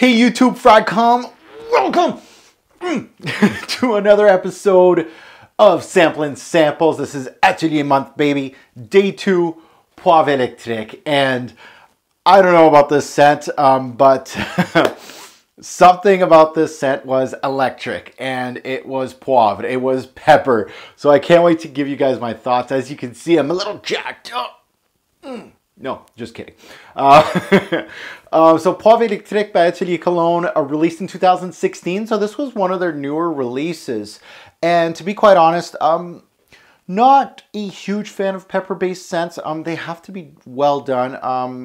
Hey YouTube Fragcom, welcome to another episode of Samplin Samples. This is Atelier month, baby. Day 2, Poivre Electrique. And I don't know about this scent, but something about this scent was electric, and it was poivre, it was pepper. So I can't wait to give you guys my thoughts. As you can see, I'm a little jacked up. No, just kidding. So Poivre Electrique by Atelier Cologne, released in 2016. So this was one of their newer releases. And to be quite honest, not a huge fan of pepper-based scents. They have to be well done.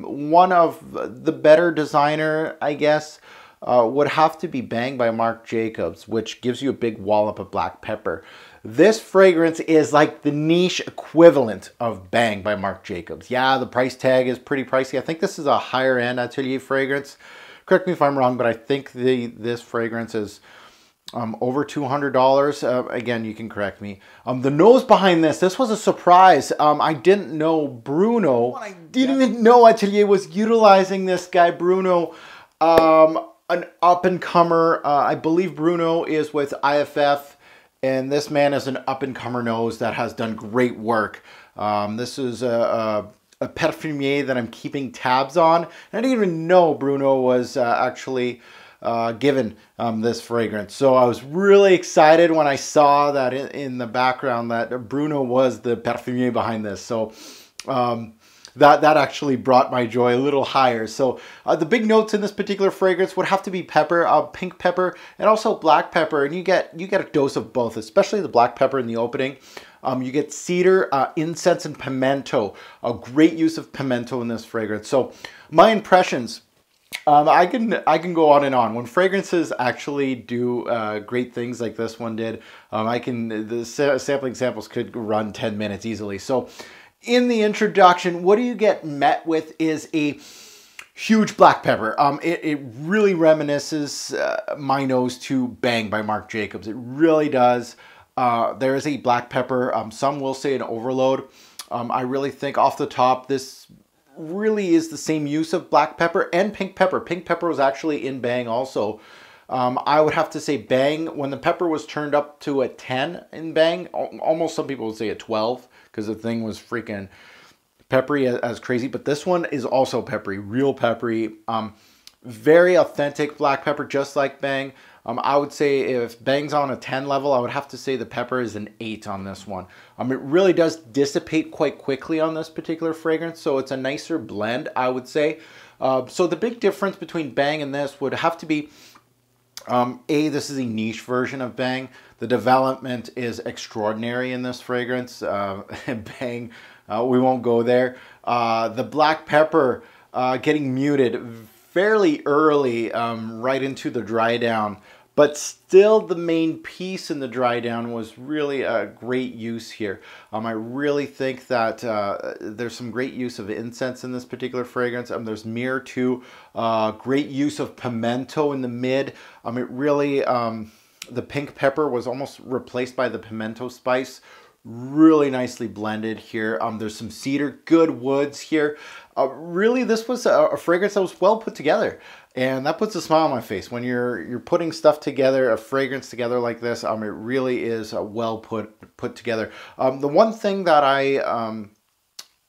One of the better designer, I guess, would have to be Bang by Marc Jacobs, which gives you a big wallop of black pepper. This fragrance is like the niche equivalent of Bang by Marc Jacobs. Yeah, the price tag is pretty pricey. I think this is a higher end Atelier fragrance. Correct me if I'm wrong, but I think this fragrance is over $200. Again, you can correct me. The nose behind this was a surprise. I didn't know Bruno. I didn't even know Atelier was utilizing this guy, Bruno. An up-and-comer. I believe Bruno is with IFF. And this man is an up-and-comer nose that has done great work. This is a perfumier that I'm keeping tabs on. And I didn't even know Bruno was actually given this fragrance. So I was really excited when I saw that in the background that Bruno was the perfumier behind this. So that actually brought my joy a little higher. So the big notes in this particular fragrance would have to be pepper, pink pepper, and also black pepper. And you get a dose of both, especially the black pepper in the opening. You get cedar, incense, and pimento. A great use of pimento in this fragrance. So my impressions, I can go on and on. When fragrances actually do great things like this one did, the sampling samples could run 10 minutes easily. So in the introduction, what you get met with is a huge black pepper. It really reminisces my nose to Bang by Marc Jacobs. It really does. There is a black pepper. Some will say an overload. I really think off the top, this really is the same use of black pepper and pink pepper. Pink pepper was actually in Bang also. I would have to say Bang, when the pepper was turned up to a 10 in Bang, almost some people would say a 12, because the thing was freaking peppery as crazy. But this one is also peppery, real peppery. Very authentic black pepper, just like Bang. I would say if Bang's on a 10 level, I would have to say the pepper is an 8 on this one. It really does dissipate quite quickly on this particular fragrance, so it's a nicer blend, I would say. So the big difference between Bang and this would have to be, this is a niche version of Bang. The development is extraordinary in this fragrance. Bang, we won't go there. The black pepper getting muted fairly early, right into the dry down. But still the main piece in the dry down was really a great use here. I really think that there's some great use of incense in this particular fragrance. There's myrrh too. Great use of pimento in the mid. It really, the pink pepper was almost replaced by the pimento spice. Really nicely blended here. There's some cedar, good woods here. Really, this was a fragrance that was well put together. And that puts a smile on my face. When you're putting stuff together, a fragrance together like this, it really is well put together. The one thing that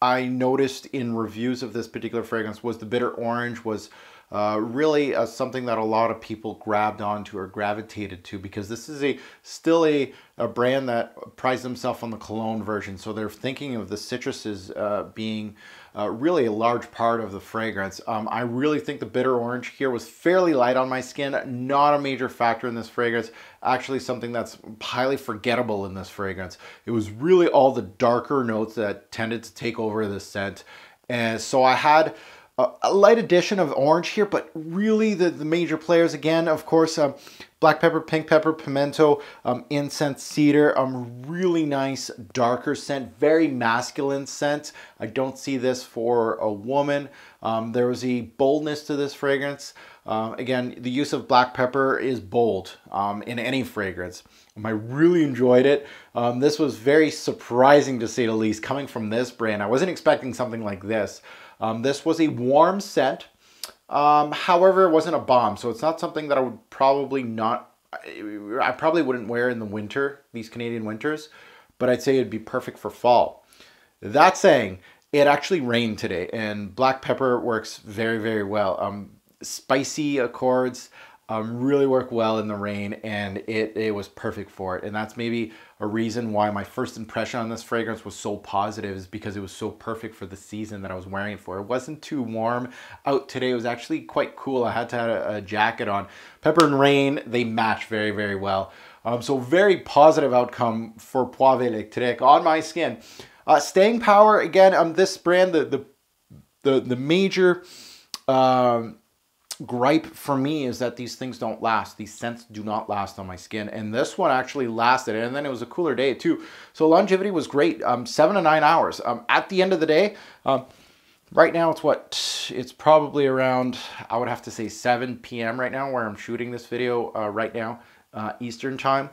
I noticed in reviews of this particular fragrance was the bitter orange was really something that a lot of people grabbed onto or gravitated to, because this is still a brand that prides themselves on the cologne version. So they're thinking of the citruses being really a large part of the fragrance. I really think the bitter orange here was fairly light on my skin. Not a major factor in this fragrance. Actually something that's highly forgettable in this fragrance. It was really all the darker notes that tended to take over this scent. And so I had a light addition of orange here, but really the major players again, of course, black pepper, pink pepper, pimento, incense, cedar, really nice darker scent, very masculine scent. I don't see this for a woman. There was a boldness to this fragrance. Again, the use of black pepper is bold in any fragrance. I really enjoyed it. This was very surprising to say the least, coming from this brand. I wasn't expecting something like this. This was a warm scent. However, it wasn't a bomb, so it's not something that I would probably not, I probably wouldn't wear in the winter, these Canadian winters, but I'd say it'd be perfect for fall. That saying, it actually rained today, and black pepper works very, very well. Spicy accords really work well in the rain, and it was perfect for it. And that's maybe a reason why my first impression on this fragrance was so positive, is because it was so perfect for the season that I was wearing it for. It wasn't too warm out today. It was actually quite cool. I had to have a jacket on. Pepper and rain, they match very, very well. So very positive outcome for Poivre Electrique on my skin. Staying power, again, this brand, the major gripe for me is that these things don't last. These scents do not last on my skin, and this one actually lasted, and then it was a cooler day too, so longevity was great. 7 to 9 hours. At the end of the day, right now it's probably around, I would have to say 7 p.m. right now, where I'm shooting this video right now, Eastern time.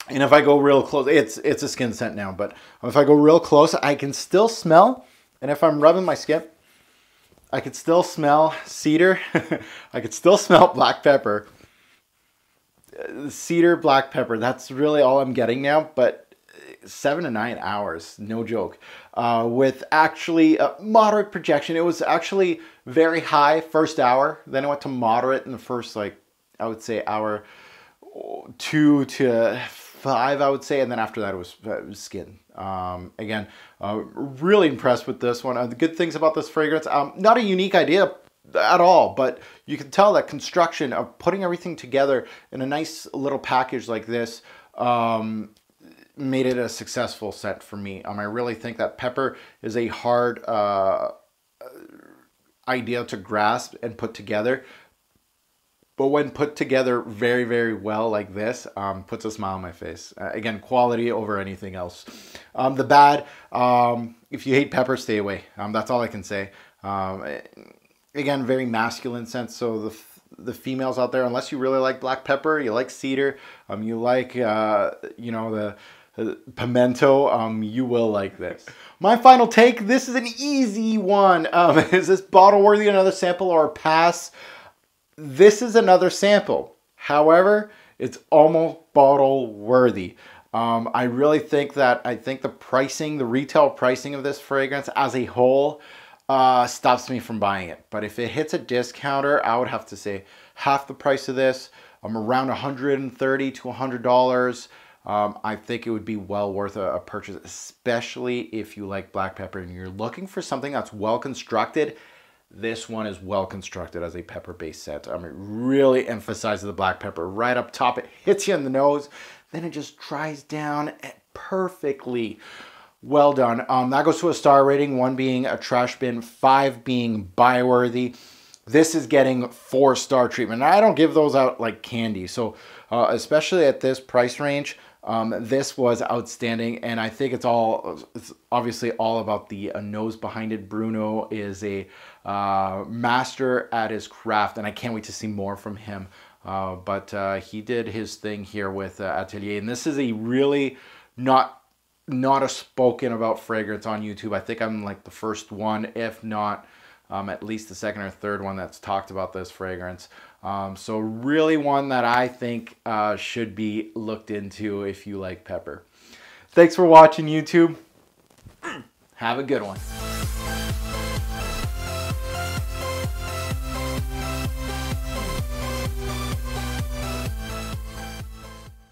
And if I go real close, it's a skin scent now, but if I go real close, I can still smell, and if I'm rubbing my skin, I could still smell cedar. I could still smell black pepper. Cedar, black pepper, that's really all I'm getting now, but 7 to 9 hours, no joke. With actually a moderate projection. It was actually very high first hour, then it went to moderate in the first, like, I would say hour 2 to 5, I would say, and then after that it was skin. Again, really impressed with this one. The good things about this fragrance, not a unique idea at all, but you can tell that construction of putting everything together in a nice little package like this made it a successful scent for me. I really think that pepper is a hard idea to grasp and put together. But when put together very, very well like this, puts a smile on my face. Again, quality over anything else. The bad, if you hate pepper, stay away. That's all I can say. Again, very masculine scent. So the females out there, unless you really like black pepper, you like cedar, you like, you know, the pimento, you will like this. My final take, this is an easy one. Is this bottle worthy, another sample, or a pass? This is another sample. However, it's almost bottle worthy. I really think that, the pricing, the retail pricing of this fragrance as a whole stops me from buying it. But if it hits a discounter, I would have to say half the price of this, around $130 to $100. I think it would be well worth a purchase, especially if you like black pepper and you're looking for something that's well constructed. This one is well constructed as a pepper-based scent. It really emphasizes the black pepper right up top. It hits you in the nose, then it just dries down perfectly. Well done. That goes to a star rating, 1 being a trash bin, 5 being buy-worthy. This is getting 4-star treatment. Now, I don't give those out like candy, so especially at this price range, this was outstanding, and I think it's obviously all about the nose behind it. Bruno is a master at his craft, and I can't wait to see more from him. But he did his thing here with Atelier, and this is a really not a spoken about fragrance on YouTube. I think I'm like the first one, if not at least the second or third one that's talked about this fragrance. So really one that I think should be looked into if you like pepper. Thanks for watching, YouTube. Have a good one.